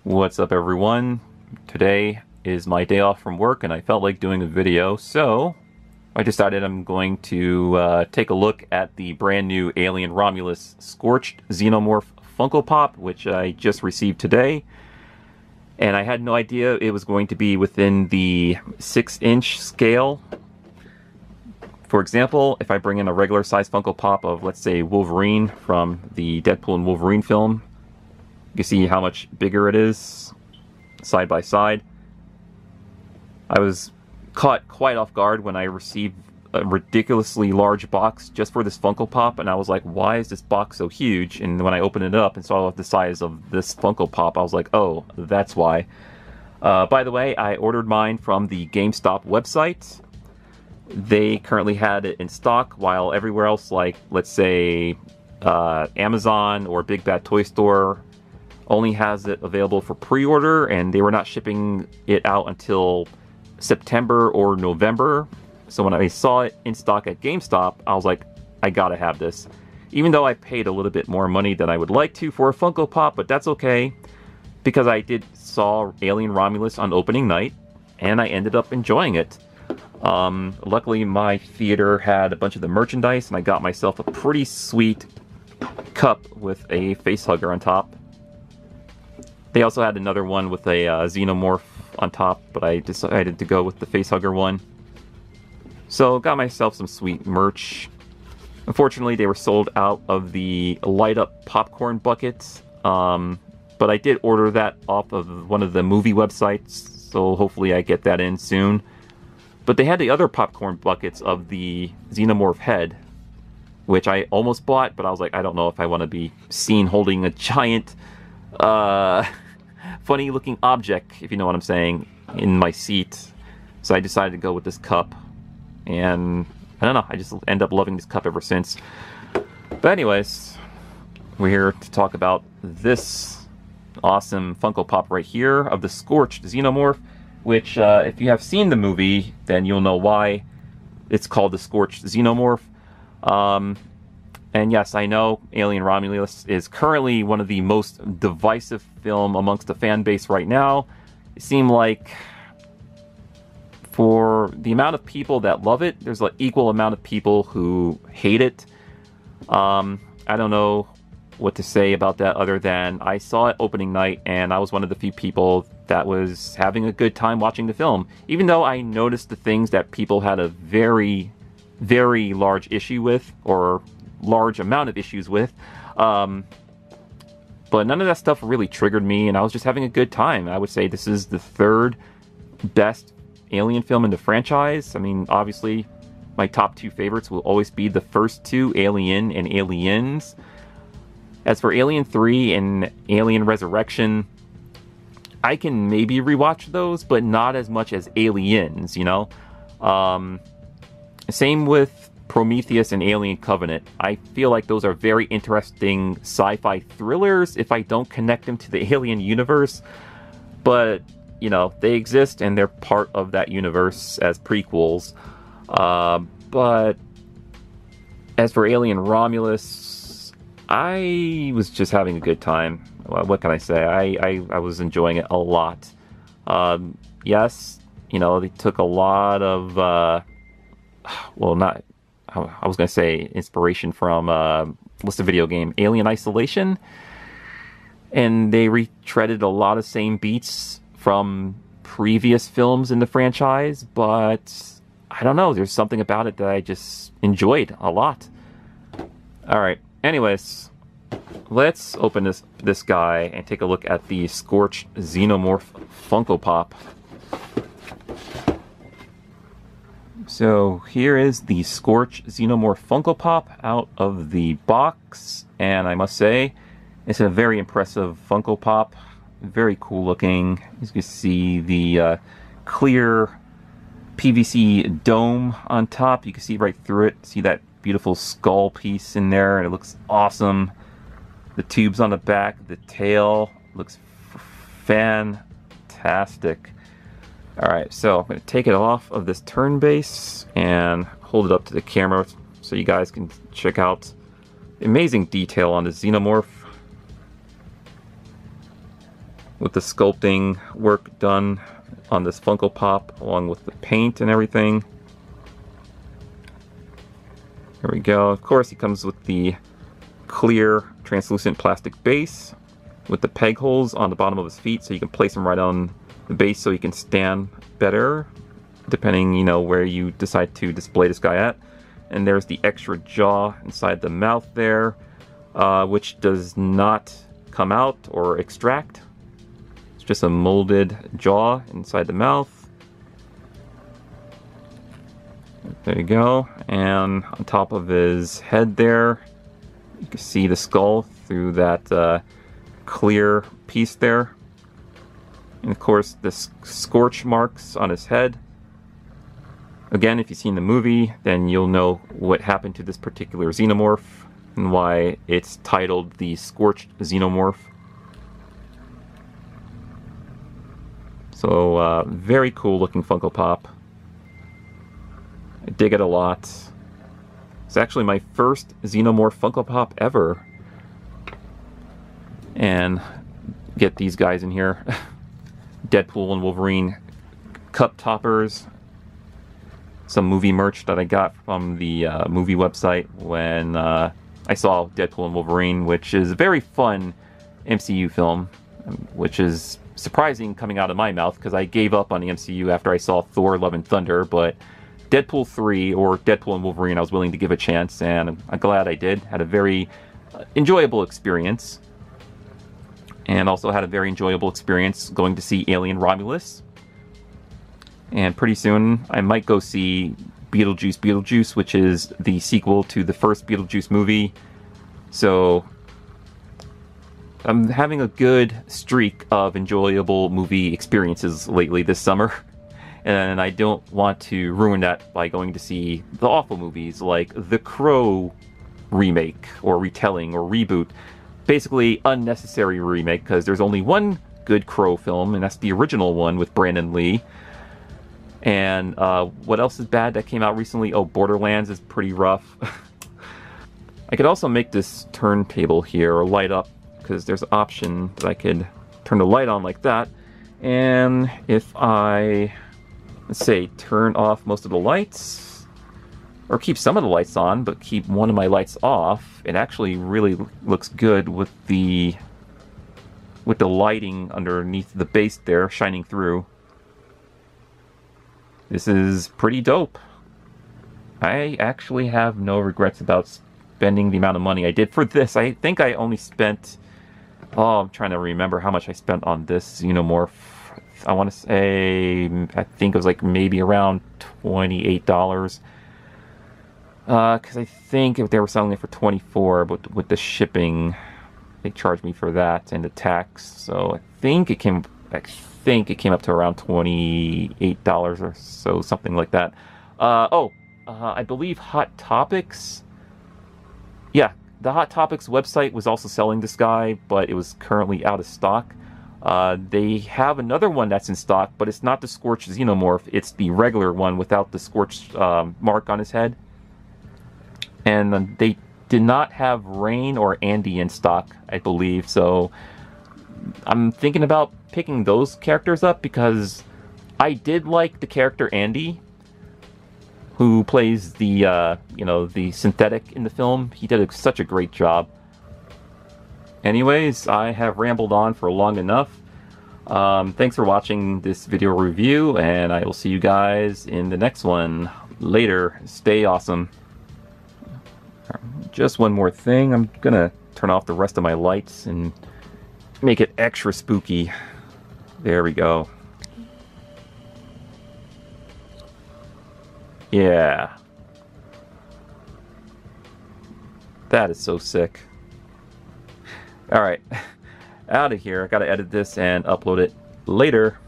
What's up, everyone? Today is my day off from work and I felt like doing a video, so I decided I'm going to take a look at the brand new Alien Romulus Scorched Xenomorph Funko Pop, which I just received today. And I had no idea it was going to be within the 6-inch scale. For example, if I bring in a regular size Funko Pop of, let's say, Wolverine from the Deadpool and Wolverine film, you can see how much bigger it is, side by side. I was caught quite off guard when I received a ridiculously large box just for this Funko Pop, and I was like, why is this box so huge? And when I opened it up and saw the size of this Funko Pop, I was like, oh, that's why. By the way, I ordered mine from the GameStop website. They currently had it in stock, while everywhere else, like, let's say, Amazon or Big Bad Toy Store, only has it available for pre-order, and they were not shipping it out until September or November. So when I saw it in stock at GameStop, I was like, I gotta have this. Even though I paid a little bit more money than I would like to for a Funko Pop, but that's okay, because I saw Alien Romulus on opening night, and I ended up enjoying it. Luckily, my theater had a bunch of the merchandise, and I got myself a pretty sweet cup with a face hugger on top. They also had another one with a Xenomorph on top, but I decided to go with the facehugger one. So got myself some sweet merch. Unfortunately, they were sold out of the light-up popcorn buckets, but I did order that off of one of the movie websites, so hopefully I get that in soon. But they had the other popcorn buckets of the Xenomorph head, which I almost bought, but I was like, I don't know if I want to be seen holding a giant funny looking object, if you know what I'm saying, in my seat. So I decided to go with this cup, and I don't know, I just end up loving this cup ever since. But anyways, we're here to talk about this awesome Funko Pop right here of the Scorched Xenomorph, which if you have seen the movie, then you'll know why it's called the Scorched Xenomorph. And yes, I know Alien Romulus is currently one of the most divisive film amongst the fan base right now. It seemed like for the amount of people that love it, there's an equal amount of people who hate it. I don't know what to say about that other than I saw it opening night, and I was one of the few people that was having a good time watching the film. Even though I noticed the things that people had a very, very large issue with, or large amount of issues with, but none of that stuff really triggered me, and I was just having a good time. I would say this is the third best Alien film in the franchise. I mean, obviously my top two favorites will always be the first two, Alien and Aliens. As for Alien 3 and Alien Resurrection, I can maybe rewatch those, but not as much as Aliens, you know? Same with Prometheus and Alien Covenant. I feel like those are very interesting sci-fi thrillers if I don't connect them to the Alien universe. But, you know, they exist and they're part of that universe as prequels. But as for Alien Romulus, I was just having a good time. What can I say? I was enjoying it a lot. Yes, you know, they took a lot of, well, not... I was going to say inspiration from, what's the video game? Alien Isolation? And they retreaded a lot of same beats from previous films in the franchise, but I don't know, there's something about it that I just enjoyed a lot. Alright, anyways, let's open this guy and take a look at the Scorched Xenomorph Funko Pop. So here is the Scorched Xenomorph Funko Pop out of the box, and I must say, it's a very impressive Funko Pop. Very cool looking. As you can see, the clear PVC dome on top. You can see right through it. See that beautiful skull piece in there, and it looks awesome. The tubes on the back, the tail looks fantastic. Alright, so I'm going to take it off of this turn base and hold it up to the camera so you guys can check out the amazing detail on the Xenomorph. with the sculpting work done on this Funko Pop, along with the paint and everything. There we go. Of course, he comes with the clear, translucent plastic base with the peg holes on the bottom of his feet, so you can place him right on the base so he can stand better, depending, you know, where you decide to display this guy at. And there's the extra jaw inside the mouth there, which does not come out or extract. It's just a molded jaw inside the mouth. There you go. And on top of his head there, you can see the skull through that clear piece there. And of course, the scorch marks on his head. Again, if you've seen the movie, then you'll know what happened to this particular Xenomorph and why it's titled the Scorched Xenomorph. So, very cool looking Funko Pop. I dig it a lot. It's actually my first Xenomorph Funko Pop ever. And get these guys in here. Deadpool and Wolverine cup toppers. Some movie merch that I got from the movie website when I saw Deadpool and Wolverine, which is a very fun MCU film, which is surprising coming out of my mouth because I gave up on the MCU after I saw Thor: Love and Thunder, but Deadpool 3 or Deadpool and Wolverine I was willing to give a chance, and I'm glad I did. Had a very enjoyable experience. And also had a very enjoyable experience going to see Alien Romulus. And pretty soon I might go see Beetlejuice, which is the sequel to the first Beetlejuice movie. So I'm having a good streak of enjoyable movie experiences lately this summer. And I don't want to ruin that by going to see the awful movies like The Crow remake or retelling or reboot. Basically unnecessary remake, because there's only one good Crow film, and that's the original one with Brandon Lee. And what else is bad that came out recently? Oh, Borderlands is pretty rough. I could also make this turntable here or light up, because there's an option that I could turn the light on like that. And if I, let's say, turn off most of the lights, or keep some of the lights on, but keep one of my lights off, it actually really looks good with the lighting underneath the base there shining through. This is pretty dope. I actually have no regrets about spending the amount of money I did for this. I think I only spent, oh, I'm trying to remember how much I spent on this Xenomorph. I want to say, I think it was like maybe around $28. Because I think if they were selling it for $24, but with the shipping, they charged me for that and the tax. So I think it came up to around $28 or so, something like that. I believe Hot Topics. Yeah, the Hot Topics website was also selling this guy, but it was currently out of stock. They have another one that's in stock, but it's not the Scorched Xenomorph. It's the regular one without the Scorched mark on his head. And they did not have Rain or Andy in stock, I believe. So I'm thinking about picking those characters up because I did like the character Andy, who plays the the synthetic in the film. He did such a great job. Anyways, I have rambled on for long enough. Thanks for watching this video review, and I will see you guys in the next one. Later. Stay awesome. Just one more thing. I'm gonna turn off the rest of my lights and make it extra spooky. There we go. Yeah. That is so sick. Alright. Out of here. I gotta edit this and upload it later.